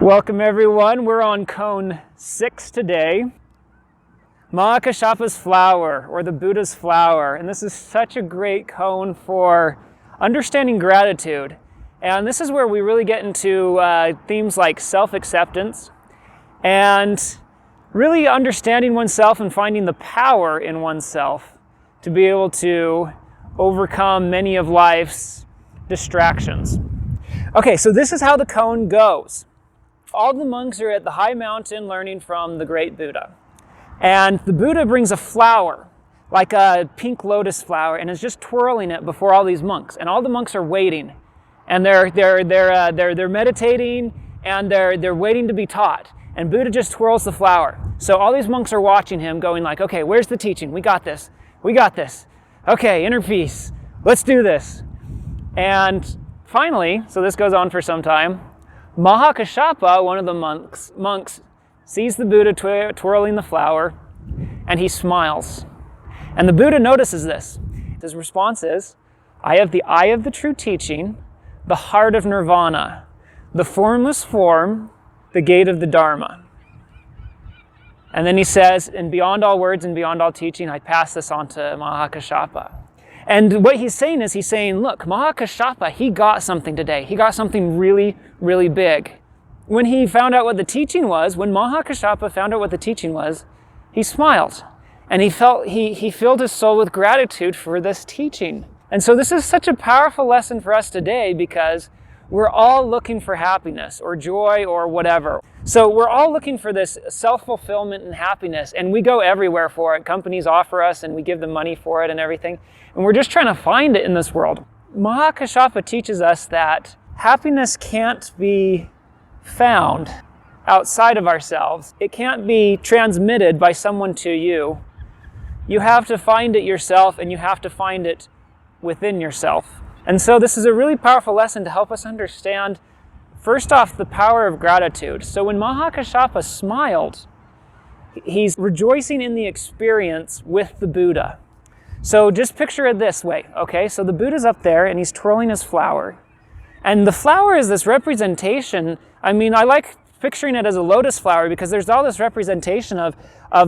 Welcome everyone, we're on Koan 6 today. Maha Kashyapa's flower, or the Buddha's flower. And this is such a great koan for understanding gratitude. And this is where we really get into themes like self-acceptance and really understanding oneself and finding the power in oneself to be able to overcome many of life's distractions. Okay, so this is how the koan goes. All the monks are at the high mountain learning from the great Buddha. And the Buddha brings a flower, like a pink lotus flower, and is just twirling it before all these monks. And all the monks are waiting. And they're meditating, and they're waiting to be taught. And Buddha just twirls the flower. So all these monks are watching him going like, okay, where's the teaching? We got this. We got this. Okay, inner peace. Let's do this. And finally, so this goes on for some time, Maha Kashyapa, one of the monks, sees the Buddha twirling the flower, and he smiles. And the Buddha notices this. His response is, I have the eye of the true teaching, the heart of nirvana, the formless form, the gate of the Dharma. And then he says, and beyond all words and beyond all teaching, I pass this on to Maha Kashyapa. And what he's saying is, look, Maha Kashyapa, he got something today. He got something really, really big. When he found out what the teaching was, when Maha Kashyapa found out what the teaching was, he smiled. And he filled his soul with gratitude for this teaching. And so this is such a powerful lesson for us today because we're all looking for happiness or joy or whatever. So we're all looking for this self-fulfillment and happiness, and we go everywhere for it. Companies offer us and we give them money for it and everything. And we're just trying to find it in this world. Maha Kashyapa teaches us that happiness can't be found outside of ourselves. It can't be transmitted by someone to you. You have to find it yourself, and you have to find it within yourself. And so this is a really powerful lesson to help us understand, first off, the power of gratitude. So when Maha Kashyapa smiled, he's rejoicing in the experience with the Buddha. So just picture it this way, okay? So the Buddha's up there and he's twirling his flower. And the flower is this representation. I mean, I like picturing it as a lotus flower because there's all this representation of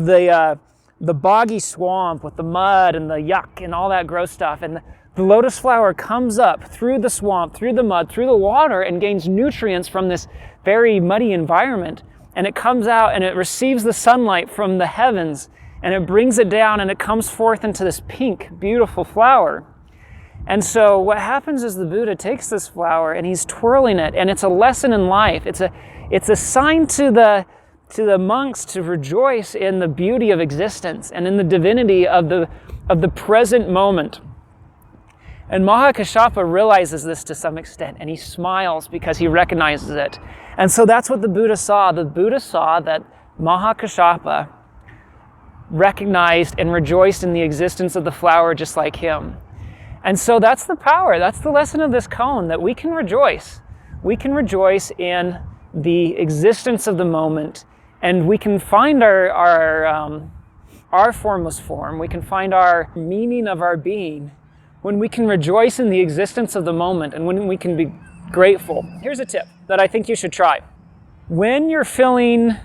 the boggy swamp with the mud and the yuck and all that gross stuff. And the lotus flower comes up through the swamp, through the mud, through the water, and gains nutrients from this very muddy environment. And it comes out and it receives the sunlight from the heavens, and it brings it down, and it comes forth into this pink, beautiful flower. And so what happens is the Buddha takes this flower and he's twirling it, and it's a lesson in life. It's a sign to the monks to rejoice in the beauty of existence and in the divinity of the present moment. And Maha Kashyapa realizes this to some extent, and he smiles because he recognizes it. And so that's what the Buddha saw. The Buddha saw that Maha Kashyapa recognized and rejoiced in the existence of the flower just like him. And so that's the power, that's the lesson of this koan, that we can rejoice. We can rejoice in the existence of the moment, and we can find our formless form, we can find our meaning of our being when we can rejoice in the existence of the moment and when we can be grateful. Here's a tip that I think you should try. When you're feeling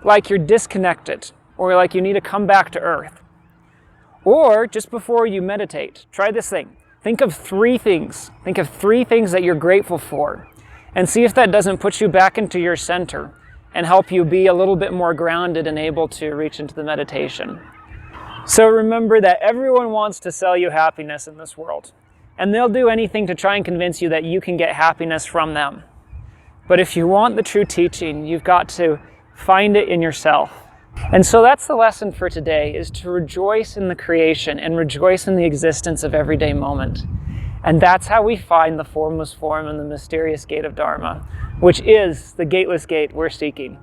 like you're disconnected or like you need to come back to earth, or just before you meditate, try this thing. Think of 3 things. Think of 3 things that you're grateful for, and see if that doesn't put you back into your center and help you be a little bit more grounded and able to reach into the meditation. So remember that everyone wants to sell you happiness in this world, and they'll do anything to try and convince you that you can get happiness from them. But if you want the true teaching, you've got to find it in yourself. And so that's the lesson for today, is to rejoice in the creation and rejoice in the existence of everyday moment. And that's how we find the formless form and the mysterious gate of Dharma, which is the gateless gate we're seeking.